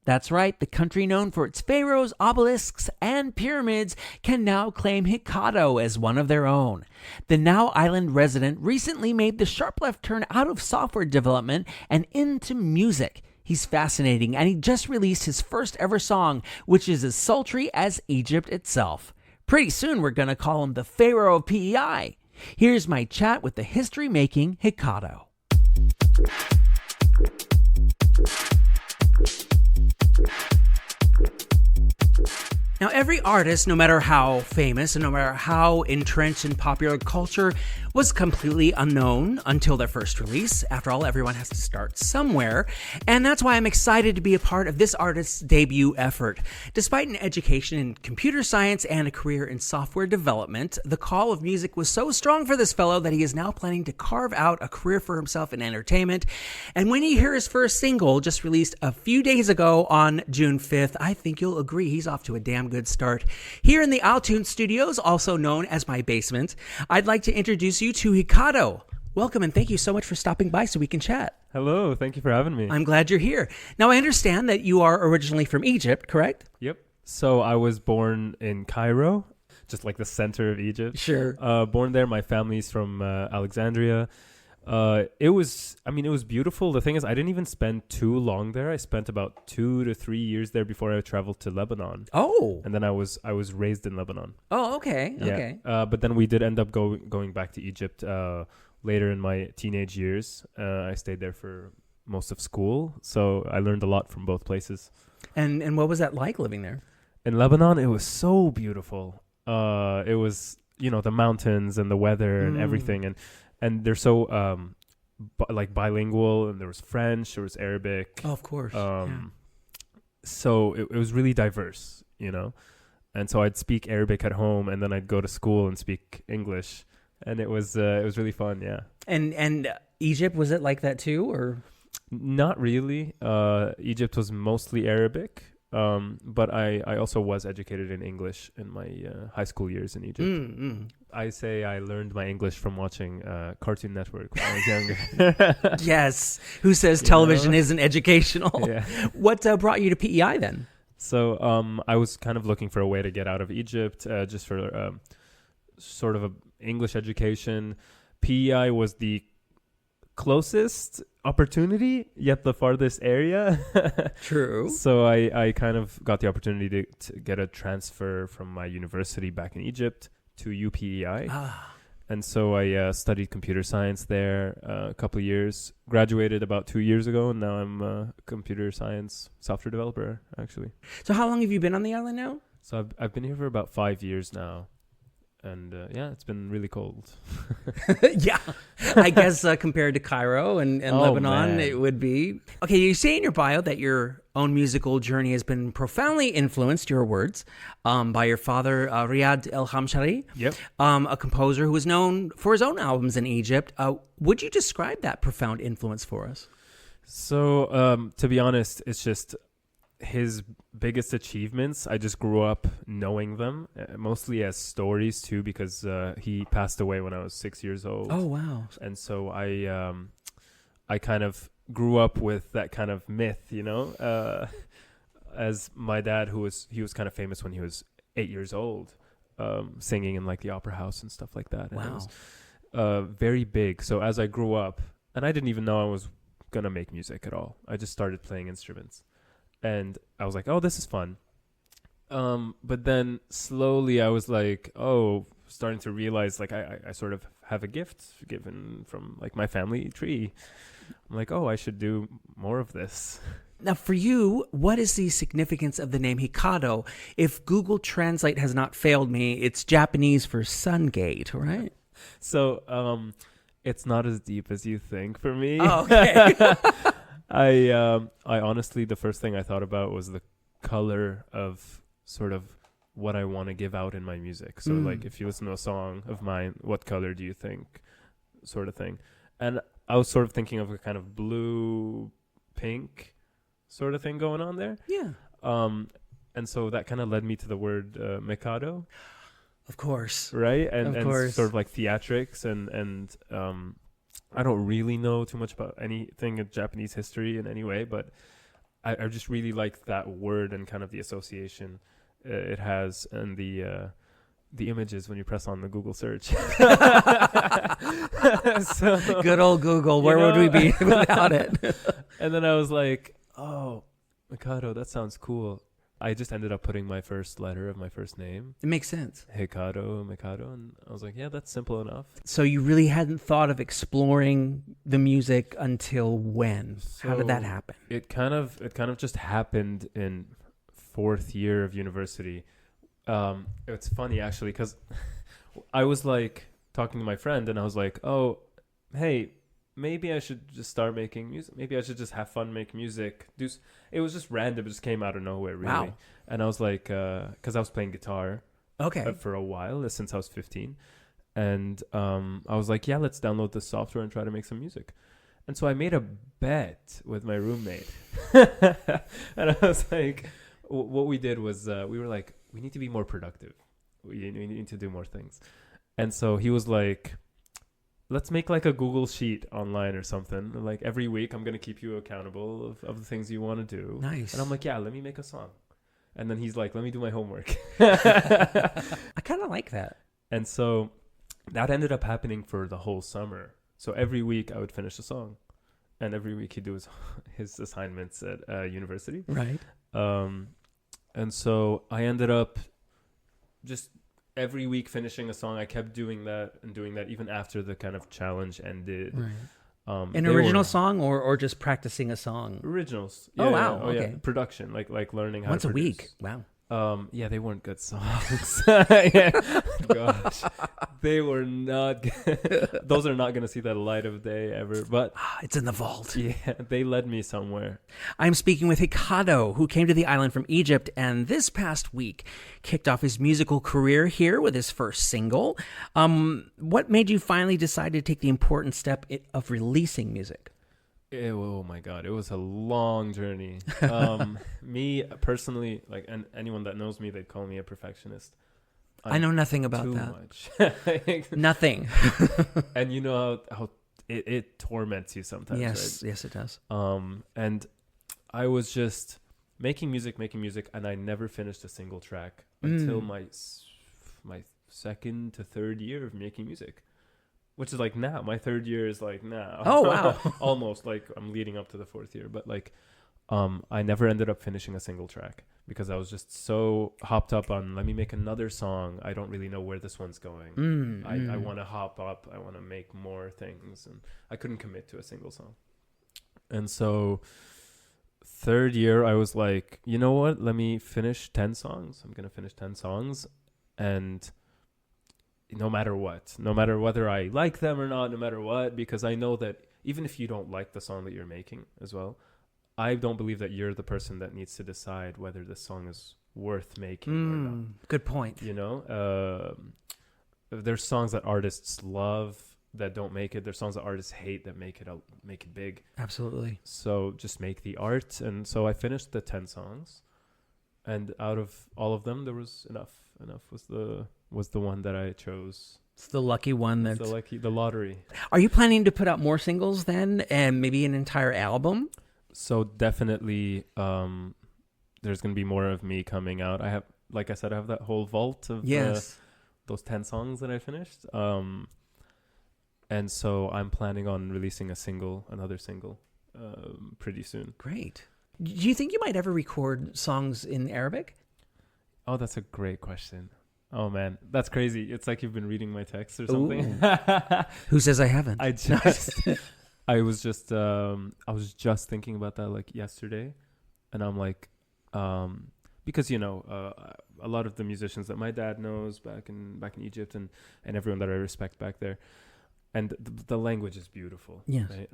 That's right, the country known for its pharaohs, obelisks, and pyramids can now claim Hikado as one of their own. The now island resident recently made the sharp left turn out of software development and into music. He's fascinating, and he just released his first ever song, which is as sultry as Egypt itself. Pretty soon we're going to call him the Pharaoh of PEI. Here's my chat with the history-making Hikado. Now, every artist, no matter how famous and no matter how entrenched in popular culture, was completely unknown until their first release. After all, everyone has to start somewhere. And that's why I'm excited to be a part of this artist's debut effort. Despite an education in computer science and a career in software development, the call of music was so strong for this fellow that he is now planning to carve out a career for himself in entertainment. And when you hear his first single, just released a few days ago on June 5th, I think you'll agree he's off to a damn good start. Here in the iTunes studios, also known as my basement, I'd like to introduce you to Hikado. Welcome, and thank you so much for stopping by so we can chat. Hello, thank you for having me. I'm glad you're here. Now, I understand that you are originally from Egypt, correct? Yep. So I was born in Cairo, just like the center of Egypt. Sure. Born there. My family's from Alexandria. It was beautiful. The thing is, I didn't even spend too long there. I spent about 2 to 3 years there before I traveled to Lebanon. Oh. And then I was raised in Lebanon. Oh, okay. Yeah. Okay. But then we did end up going back to Egypt later in my teenage years. I stayed there for most of school, so I learned a lot from both places. And what was that like living there? In Lebanon, it was so beautiful. It was, the mountains and the weather and everything, and they're so bilingual, and there was French, there was Arabic. Oh, of course. So it was really diverse, and so I'd speak Arabic at home, and then I'd go to school and speak English, and it was really fun. Yeah. And Egypt, was it like that too, or? Not really. Egypt was mostly Arabic. But I also was educated in English in my high school years in Egypt. I say I learned my English from watching Cartoon Network when I was younger. Yes. Who says television isn't educational? Yeah. What brought you to PEI then? So I was kind of looking for a way to get out of Egypt, just for sort of an English education. PEI was the closest opportunity, yet the farthest area. True. So I kind of got the opportunity to get a transfer from my university back in Egypt to UPEI. And so I studied computer science there a couple of years, graduated about 2 years ago, and now I'm a computer science software developer, actually. So how long have you been on the island now? So I've been here for about 5 years now. And it's been really cold. Yeah, I guess compared to Cairo and Lebanon, man. it would be. Okay, you say in your bio that your own musical journey has been profoundly influenced, your words, by your father, Riyad El-Hamshari, Yep. A composer who was known for his own albums in Egypt. Would you describe that profound influence for us? So, to be honest, it's just his biggest achievements. I just grew up knowing them, mostly as stories too, because he passed away when I was 6 years old. Oh wow! And so I kind of grew up with that kind of myth, as my dad, he was kind of famous when he was 8 years old, singing in like the opera house and stuff like that. And wow. It was very big. So as I grew up, and I didn't even know I was gonna make music at all. I just started playing instruments. And I was like, oh, this is fun. But then slowly I was like, starting to realize like I sort of have a gift given from like my family tree. I'm like, I should do more of this. Now, for you, what is the significance of the name Hikado? If Google Translate has not failed me, it's Japanese for sun gate, right? So it's not as deep as you think for me. Oh, okay. I honestly, the first thing I thought about was the color of sort of what I want to give out in my music. So like if you listen to a song of mine, what color do you think, sort of thing. And I was sort of thinking of a kind of blue, pink sort of thing going on there. Yeah. And so that kind of led me to the word Mikado. Of course. Right? And course. Sort of like theatrics and I don't really know too much about anything in Japanese history in any way, but I just really like that word and kind of the association it has and the images when you press on the Google search. So, good old Google. Where would we be without it? And then I was like, Oh, Hikado, that sounds cool. I just ended up putting my first letter of my first name. It makes sense. Hikado, Mikado, and I was like, yeah, that's simple enough. So you really hadn't thought of exploring the music until when? How did that happen? It kind of just happened in 4th year of university. It's funny actually, because I was like talking to my friend and I was like, oh, hey, maybe I should just start making music. Maybe I should just have fun, make music. It was just random. It just came out of nowhere, really. Wow. And I was like, because I was playing guitar for a while, since I was 15. And I was like, yeah, let's download the software and try to make some music. And so I made a bet with my roommate. And I was like, what we did was we were like, we need to be more productive. We need to do more things. And so he was like, let's make like a Google sheet online or something. Like every week I'm going to keep you accountable of the things you want to do. Nice. And I'm like, yeah, let me make a song. And then he's like, let me do my homework. I kind of like that. And so that ended up happening for the whole summer. So every week I would finish a song. And every week he'd do his assignments at university. Right. And so I ended up just every week finishing a song. I kept doing that even after the kind of challenge ended. Right. An original song or just practicing a song? Originals. Yeah, wow. Oh, okay. Yeah. Production, like learning how once to a produce. week. Wow. Yeah, they weren't good songs. Yeah. Gosh, they were not good. Those are not going to see the light of day ever, but it's in the vault. Yeah, they led me somewhere. I'm speaking with Hikado, who came to the island from Egypt and this past week kicked off his musical career here with his first single. What made you finally decide to take the important step of releasing music? Oh my God, it was a long journey. Me personally, like, and anyone that knows me, they'd call me a perfectionist. I know nothing about too that. Much. Nothing. And you know how it torments you sometimes. Yes, right? yes, it does. And I was just making music, and I never finished a single track until my 2nd to 3rd year of making music. Which is like now. My 3rd year is like now. Oh, wow. Almost like I'm leading up to the 4th year. But like, I never ended up finishing a single track because I was just so hopped up on, let me make another song. I don't really know where this one's going. I want to hop up. I want to make more things. And I couldn't commit to a single song. And so 3rd year, I was like, you know what? Let me finish 10 songs. I'm going to finish 10 songs. And no matter whether I like them or not, no matter what, because I know that even if you don't like the song that you're making as well, I don't believe that you're the person that needs to decide whether the song is worth making or not. Good point. You know, there's songs that artists love that don't make it. There's songs that artists hate that make it big. Absolutely. So just make the art. And so I finished the 10 songs, and out of all of them, there was enough. Enough was the one that I chose. It's the lucky one. The lottery. Are you planning to put out more singles then, and maybe an entire album? So definitely, there's going to be more of me coming out. I have, like I said, I have that whole vault of those 10 songs that I finished. And so I'm planning on releasing another single, pretty soon. Great. Do you think you might ever record songs in Arabic? Oh, that's a great question. Oh man, that's crazy. It's like you've been reading my texts or something. Who says I haven't? I was just thinking about that like yesterday, and I'm like, because you know, a lot of the musicians that my dad knows back in Egypt and everyone that I respect back there, and the language is beautiful. Yes. Right?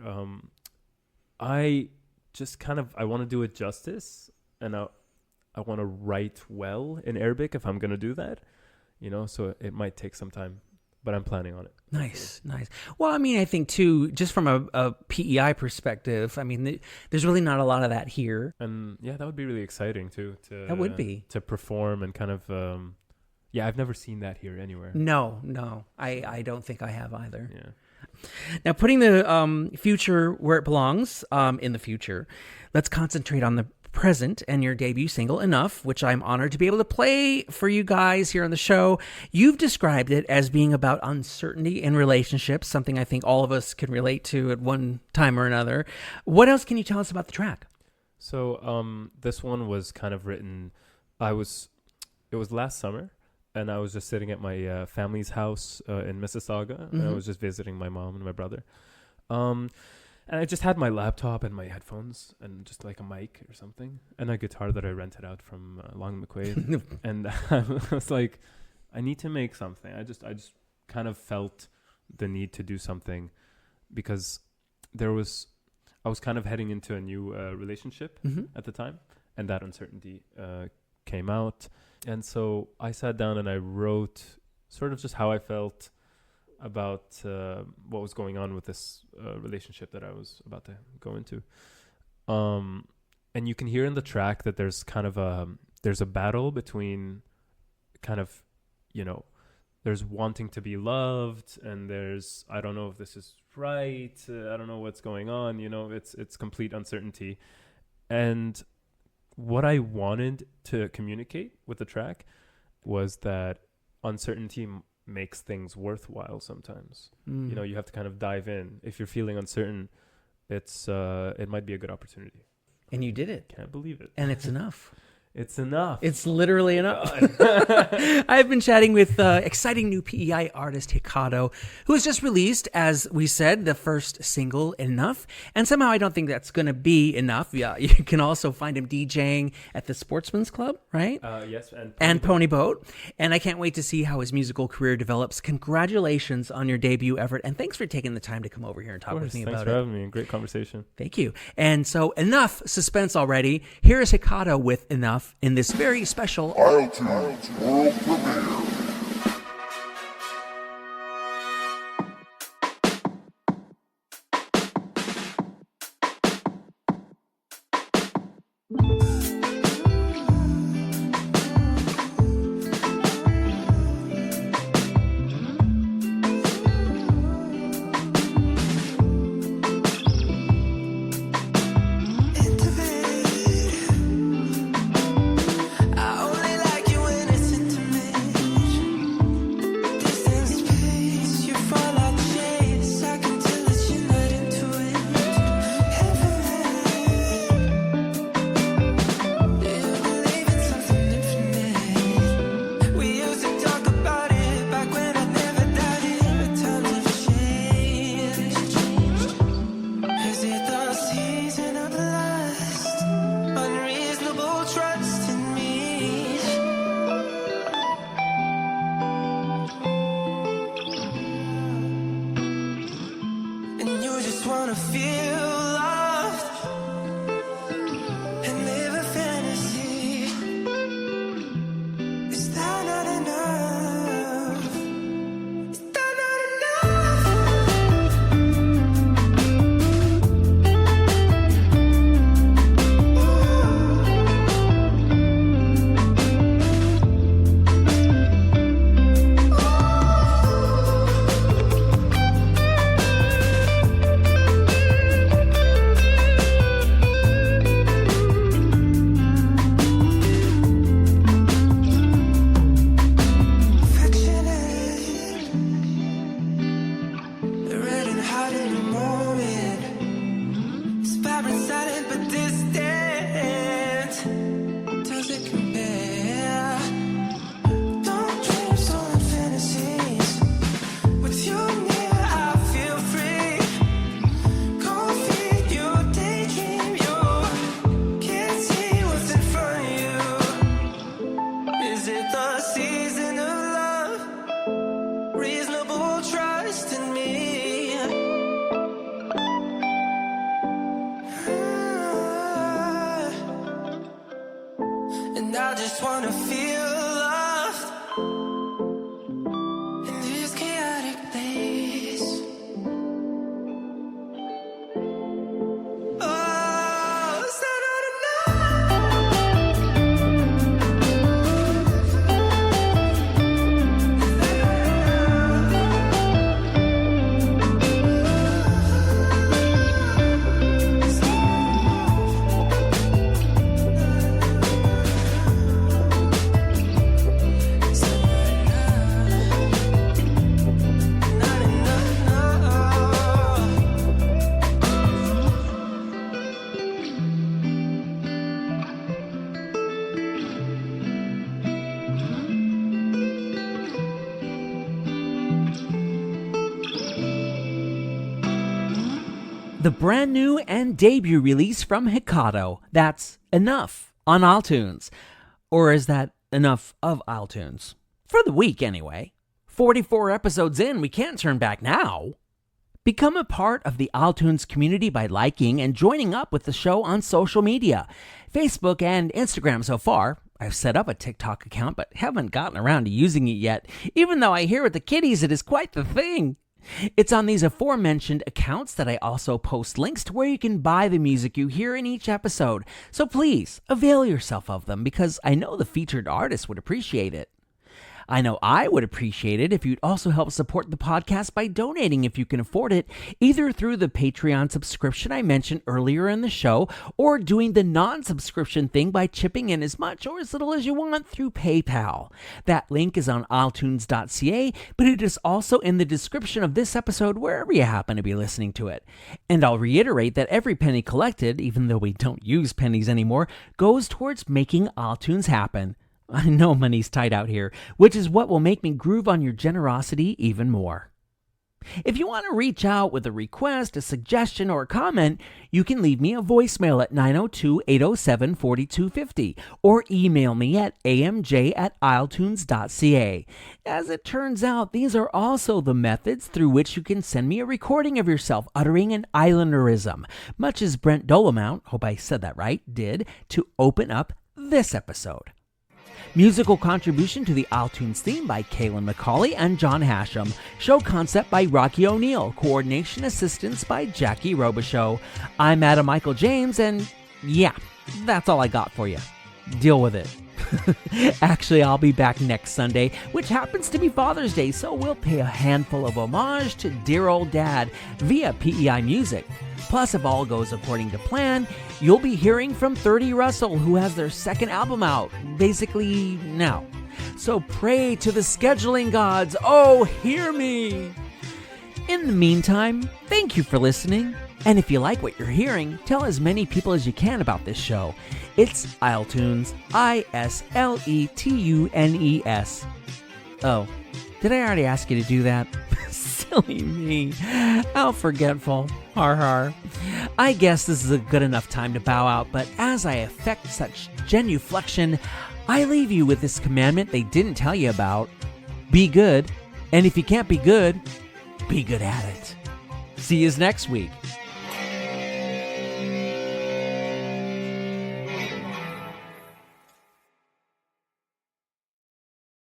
I just I want to do it justice, and I want to write well in Arabic if I'm going to do that, you know, so it might take some time, but I'm planning on it. Nice. Well, I mean, I think too, just from a PEI perspective, I mean, there's really not a lot of that here. And yeah, that would be really exciting too. That would be. To perform and kind of, I've never seen that here anywhere. No, I don't think I have either. Yeah. Now, putting the future where it belongs, in the future, let's concentrate on the present and your debut single, Enough, which I'm honored to be able to play for you guys here on the show. You've described it as being about uncertainty in relationships, something I think all of us can relate to at one time or another. What else can you tell us about the track? So this one was kind of written. It was last summer, and I was just sitting at my family's house in Mississauga, and I was just visiting my mom and my brother. And I just had my laptop and my headphones and just like a mic or something, and a guitar that I rented out from Long McQuaid. And I was like, I need to make something. I just kind of felt the need to do something because I was kind of heading into a new relationship at the time, and that uncertainty came out. And so I sat down and I wrote sort of just how I felt about what was going on with this relationship that I was about to go into. And you can hear in the track that there's kind of there's a battle between kind of, there's wanting to be loved, and there's, I don't know if this is right. I don't know what's going on. It's complete uncertainty. And what I wanted to communicate with the track was that uncertainty makes things worthwhile sometimes. You have to kind of dive in. If you're feeling uncertain, it might be a good opportunity. And you did it. Can't believe it. And it's enough. It's enough. It's literally enough. I've been chatting with exciting new PEI artist Hikado, who has just released, as we said, the first single, Enough. And somehow I don't think that's going to be enough. Yeah, you can also find him DJing at the Sportsman's Club, right? Yes. And Pony Boat. And I can't wait to see how his musical career develops. Congratulations on your debut, Everett. And thanks for taking the time to come over here and talk with me about it. Thanks for having me. Great conversation. Thank you. And so enough suspense already. Here is Hikado with Enough in this very special isletunes world premiere. the brand new and debut release from Hikado. That's Enough on iTunes. Or is that enough of iTunes? For the week, anyway. 44 episodes in, we can't turn back now. Become a part of the iTunes community by liking and joining up with the show on social media. Facebook and Instagram so far. I've set up a TikTok account, but haven't gotten around to using it yet, even though I hear with the kiddies it is quite the thing. It's on these aforementioned accounts that I also post links to where you can buy the music you hear in each episode. So please, avail yourself of them because I know the featured artists would appreciate it. I know I would appreciate it if you'd also help support the podcast by donating if you can afford it, either through the Patreon subscription I mentioned earlier in the show, or doing the non-subscription thing by chipping in as much or as little as you want through PayPal. That link is on isletunes.ca, but it is also in the description of this episode wherever you happen to be listening to it. And I'll reiterate that every penny collected, even though we don't use pennies anymore, goes towards making iTunes happen. I know money's tight out here, which is what will make me groove on your generosity even more. If you want to reach out with a request, a suggestion, or a comment, you can leave me a voicemail at 902-807-4250 or email me at amj@isletunes.ca. As it turns out, these are also the methods through which you can send me a recording of yourself uttering an Islanderism, much as Brent Dolomount, hope I said that right, did to open up this episode. Musical contribution to the iTunes theme by Kaylin McCauley and John Hashem. Show concept by Rocky O'Neill. Coordination assistance by Jackie Robichaux. I'm Adam Michael James, and yeah, that's all I got for you. Deal with it. Actually, I'll be back next Sunday, which happens to be Father's Day, so we'll pay a handful of homage to dear old Dad via PEI Music. Plus, if all goes according to plan, you'll be hearing from 30 Russell, who has their second album out, basically now. So pray to the scheduling gods, oh, hear me! In the meantime, thank you for listening. And if you like what you're hearing, tell as many people as you can about this show. It's iSletunes, ISLETUNES. Oh, did I already ask you to do that? Silly me. How forgetful. Har har. I guess this is a good enough time to bow out, but as I effect such genuflection, I leave you with this commandment they didn't tell you about. Be good, and if you can't be good at it. See you next week.